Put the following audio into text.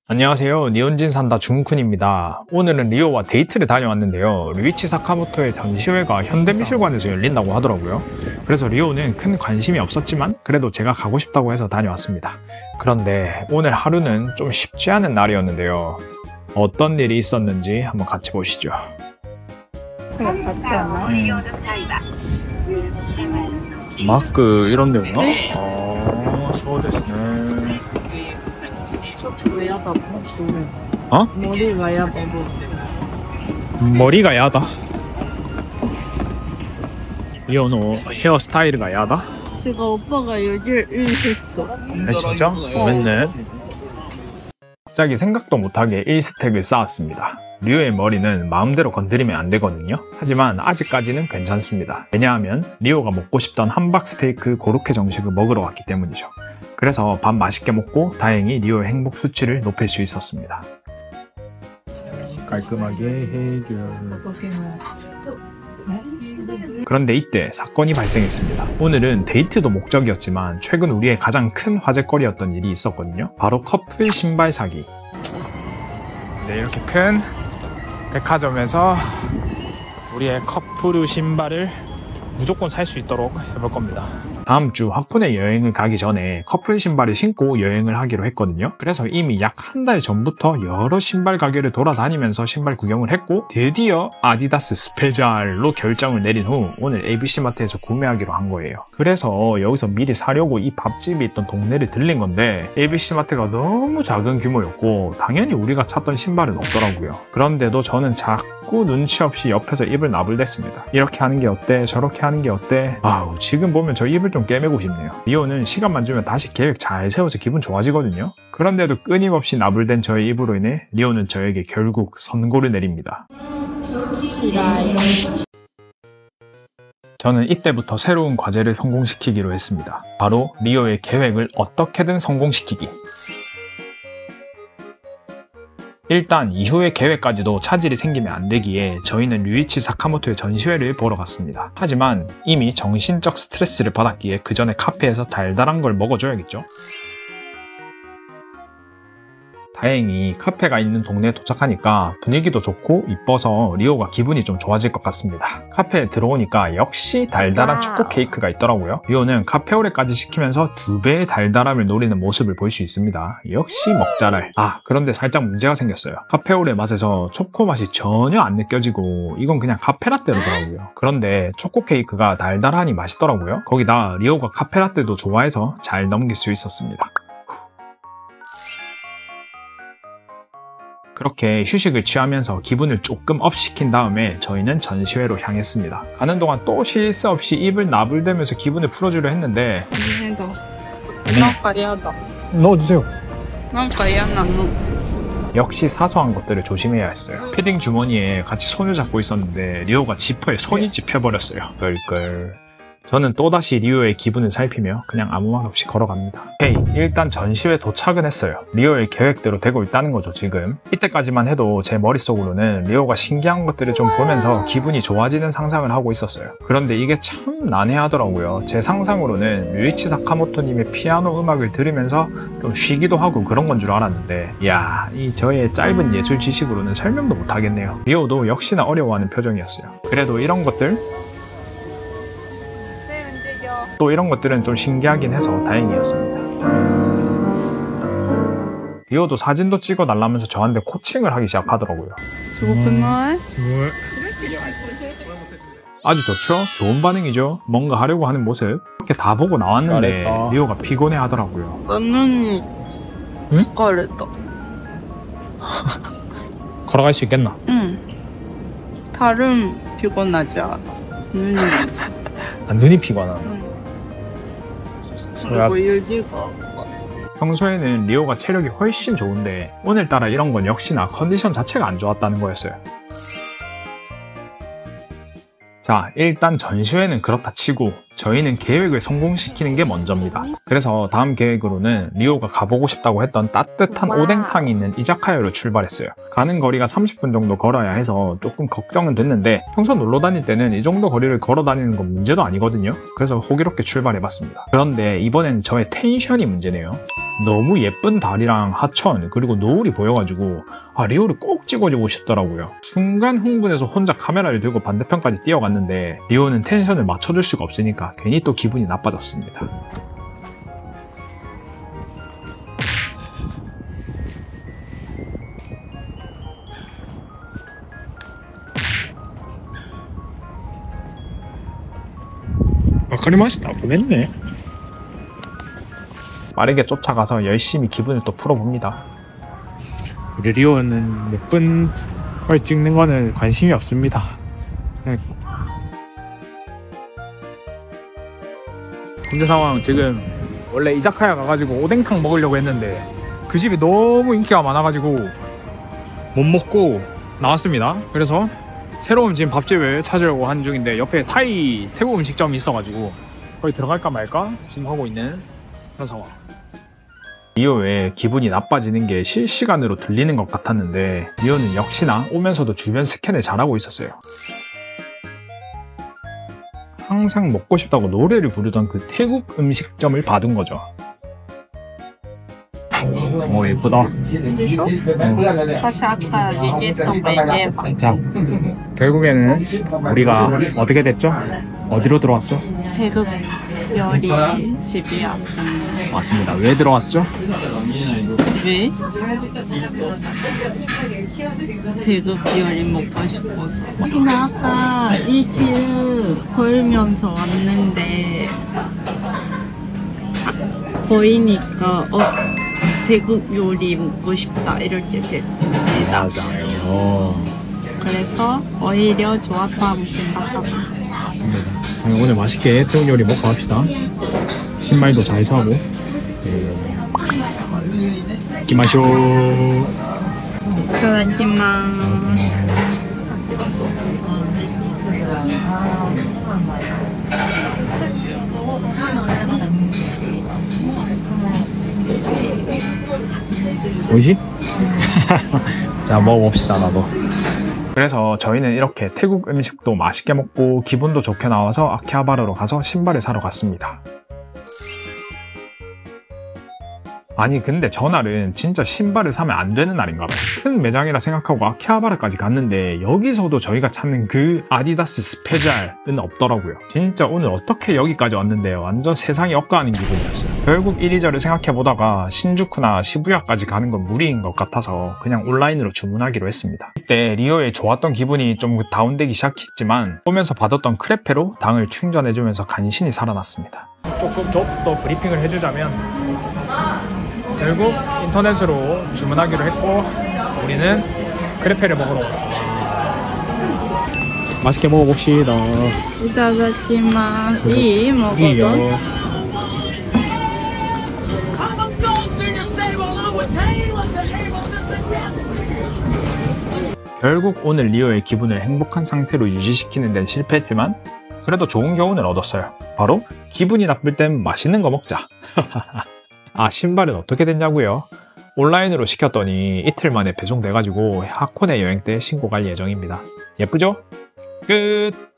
안녕하세요. 니혼진 산다 중쿤입니다. 오늘은 리오와 데이트를 다녀왔는데요. 류이치 사카모토의 전시회가 현대미술관에서 열린다고 하더라고요. 그래서 리오는 큰 관심이 없었지만 그래도 제가 가고 싶다고 해서 다녀왔습니다. 그런데 오늘 하루는 좀 쉽지 않은 날이었는데요. 어떤 일이 있었는지 한번 같이 보시죠. 마크 이런 데구나?そうですね. 어? 머리가 야다. 머리가 야다? 리오노 헤어스타일가 야다? 제가 오빠가 여기를 했어. 진짜? 맞네. 갑자기 생각도 못하게 1스택을 쌓았습니다. 리오의 머리는 마음대로 건드리면 안 되거든요. 하지만 아직까지는 괜찮습니다. 왜냐하면 리오가 먹고 싶던 함박 스테이크 고로케 정식을 먹으러 왔기 때문이죠. 그래서 밥 맛있게 먹고 다행히 리오의 행복 수치를 높일 수 있었습니다. 깔끔하게 해결. 그런데 이때 사건이 발생했습니다. 오늘은 데이트도 목적이었지만 최근 우리의 가장 큰 화제거리였던 일이 있었거든요. 바로 커플 신발 사기. 이제 이렇게 큰 백화점에서 우리의 커플 신발을 무조건 살 수 있도록 해볼 겁니다. 다음 주 하코네 여행을 가기 전에 커플 신발을 신고 여행을 하기로 했거든요. 그래서 이미 약 한 달 전부터 여러 신발 가게를 돌아다니면서 신발 구경을 했고 드디어 아디다스 스페셜로 결정을 내린 후 오늘 ABC마트에서 구매하기로 한 거예요. 그래서 여기서 미리 사려고 이 밥집이 있던 동네를 들린 건데 ABC마트가 너무 작은 규모였고 당연히 우리가 찾던 신발은 없더라고요. 그런데도 저는 자꾸 눈치 없이 옆에서 입을 나불댔습니다. 이렇게 하는 게 어때? 저렇게 하는 게 어때? 지금 보면 저 입을 좀 깨매고 싶네요. 리오는 시간만 주면 다시 계획 잘 세워서 기분 좋아지거든요. 그런데도 끊임없이 나불댄 저의 입으로 인해 리오는 저에게 결국 선고를 내립니다. 저는 이때부터 새로운 과제를 성공시키기로 했습니다. 바로 리오의 계획을 어떻게든 성공시키기. 일단 이후의 계획까지도 차질이 생기면 안 되기에 저희는 류이치 사카모토의 전시회를 보러 갔습니다. 하지만 이미 정신적 스트레스를 받았기에 그 전에 카페에서 달달한 걸 먹어줘야겠죠? 다행히 카페가 있는 동네에 도착하니까 분위기도 좋고 이뻐서 리오가 기분이 좀 좋아질 것 같습니다. 카페에 들어오니까 역시 달달한 초코 케이크가 있더라고요. 리오는 카페오레까지 시키면서 2배의 달달함을 노리는 모습을 볼 수 있습니다. 역시 먹자랄. 그런데 살짝 문제가 생겼어요. 카페오레 맛에서 초코 맛이 전혀 안 느껴지고 이건 그냥 카페라떼더라고요. 그런데 초코 케이크가 달달하니 맛있더라고요. 거기다 리오가 카페라떼도 좋아해서 잘 넘길 수 있었습니다. 그렇게 휴식을 취하면서 기분을 조금 업 시킨 다음에 저희는 전시회로 향했습니다. 가는 동안 또 쉴 새 없이 입을 나불대면서 기분을 풀어주려 했는데 넣어주세요. 역시 사소한 것들을 조심해야 했어요. 패딩 주머니에 같이 손을 잡고 있었는데 리오가 지퍼에 손이 집혀버렸어요. 끌끌. 저는 또다시 리오의 기분을 살피며 그냥 아무 말 없이 걸어갑니다. 일단 전시회 도착은 했어요. 리오의 계획대로 되고 있다는 거죠, 지금. 이때까지만 해도 제 머릿속으로는 리오가 신기한 것들을 좀 보면서 기분이 좋아지는 상상을 하고 있었어요. 그런데 이게 참 난해하더라고요. 제 상상으로는 류이치 사카모토님의 피아노 음악을 들으면서 좀 쉬기도 하고 그런 건 줄 알았는데 이 저의 짧은 예술 지식으로는 설명도 못하겠네요. 리오도 역시나 어려워하는 표정이었어요. 그래도 이런 것들 은 좀 신기하긴 해서 다행이었습니다. 리오도 사진도 찍어달라면서 저한테 코칭을 하기 시작하더라고요. 아주 좋죠? 좋은 반응이죠? 뭔가 하려고 하는 모습. 이렇게 다 보고 나왔는데 잘했다. 리오가 피곤해 하더라고요. 나는 스카레다. 걸어갈 수 있겠나? 응. 다른 피곤하지 않아. 눈이 피곤하나? 그리고 여기가 평소에는 리오가 체력이 훨씬 좋은데 오늘따라 이런 건 역시나 컨디션 자체가 안 좋았다는 거였어요. 자, 일단 전시회는 그렇다 치고 저희는 계획을 성공시키는 게 먼저입니다. 그래서 다음 계획으로는 리오가 가보고 싶다고 했던 따뜻한 오뎅탕이 있는 이자카야로 출발했어요. 가는 거리가 30분 정도 걸어야 해서 조금 걱정은 됐는데 평소 놀러 다닐 때는 이 정도 거리를 걸어 다니는 건 문제도 아니거든요. 그래서 호기롭게 출발해봤습니다. 그런데 이번엔 저의 텐션이 문제네요. 너무 예쁜 달이랑 하천 그리고 노을이 보여가지고 리오를 꼭 찍어주고 싶더라고요. 순간 흥분해서 혼자 카메라를 들고 반대편까지 뛰어갔는데 리오는 텐션을 맞춰줄 수가 없으니까 괜히 또 기분이 나빠졌습니다. 와카리마시타 보냈네. 빠르게 쫓아가서 열심히 기분을 또 풀어봅니다. 우리 리오는 예쁜 걸 찍는 거는 관심이 없습니다. 현재 상황 지금 원래 이자카야 가가지고 오뎅탕 먹으려고 했는데 그 집이 너무 인기가 많아가지고 못 먹고 나왔습니다. 그래서 새로운 지금 밥집을 찾으려고 하는 중인데 옆에 타이 태국 음식점이 있어가지고 거기 들어갈까 말까 지금 하고 있는 그런 상황. 리오 외에 기분이 나빠지는 게 실시간으로 들리는 것 같았는데 리오는 역시나 오면서도 주변 스캔을 잘하고 있었어요. 항상 먹고 싶다고 노래를 부르던 그 태국 음식점을 받은 거죠. 오 예쁘다. 사실 아까 얘기했던 거 얘기해봐. 자, 결국에는 우리가 어떻게 됐죠? 어디로 들어왔죠? 태국 요리 집이었습니다. 맞습니다. 왜 들어왔죠? 왜? 태국 요리 먹고 싶어서. 나 아까 이 길 걸으면서 왔는데 보이니까 태국 요리 먹고 싶다 이렇게 됐습니다. 맞아요. 그래서 오히려 좋았다고 생각합니다. 맞습니다. 오늘 맛있게 태국 요리 먹고 합시다. 신발도 잘 사고. 이마쇼. 그렇지만 뭐지? 자, 먹어봅시다, 나도. 그래서 저희는 이렇게 태국 음식도 맛있게 먹고 기분도 좋게 나와서 아키하바르로 가서 신발을 사러 갔습니다. 아니 근데 전날은 진짜 신발을 사면 안 되는 날인가 봐요. 큰 매장이라 생각하고 아키하바르까지 갔는데 여기서도 저희가 찾는 그 아디다스 스페셜은 없더라고요. 진짜 오늘 어떻게 여기까지 왔는데 완전 세상이 엇가는 기분이었어요. 결국 이리저리 생각해보다가 신주쿠나 시부야까지 가는 건 무리인 것 같아서 그냥 온라인으로 주문하기로 했습니다. 이때 리오의 좋았던 기분이 좀 다운되기 시작했지만 오면서 받았던 크레페로 당을 충전해주면서 간신히 살아났습니다. 조금 더 브리핑을 해주자면 결국 인터넷으로 주문하기로 했고 우리는 크레페를 먹으러 왔습니다. 맛있게 먹어봅시다. 이따다키마스. 이 먹어도 결국 오늘 리오의 기분을 행복한 상태로 유지시키는 데는 실패했지만 그래도 좋은 교훈을 얻었어요. 바로 기분이 나쁠 땐 맛있는 거 먹자. 아, 신발은 어떻게 됐냐고요? 온라인으로 시켰더니 이틀 만에 배송돼가지고 하코네 여행 때 신고 갈 예정입니다. 예쁘죠? 끝!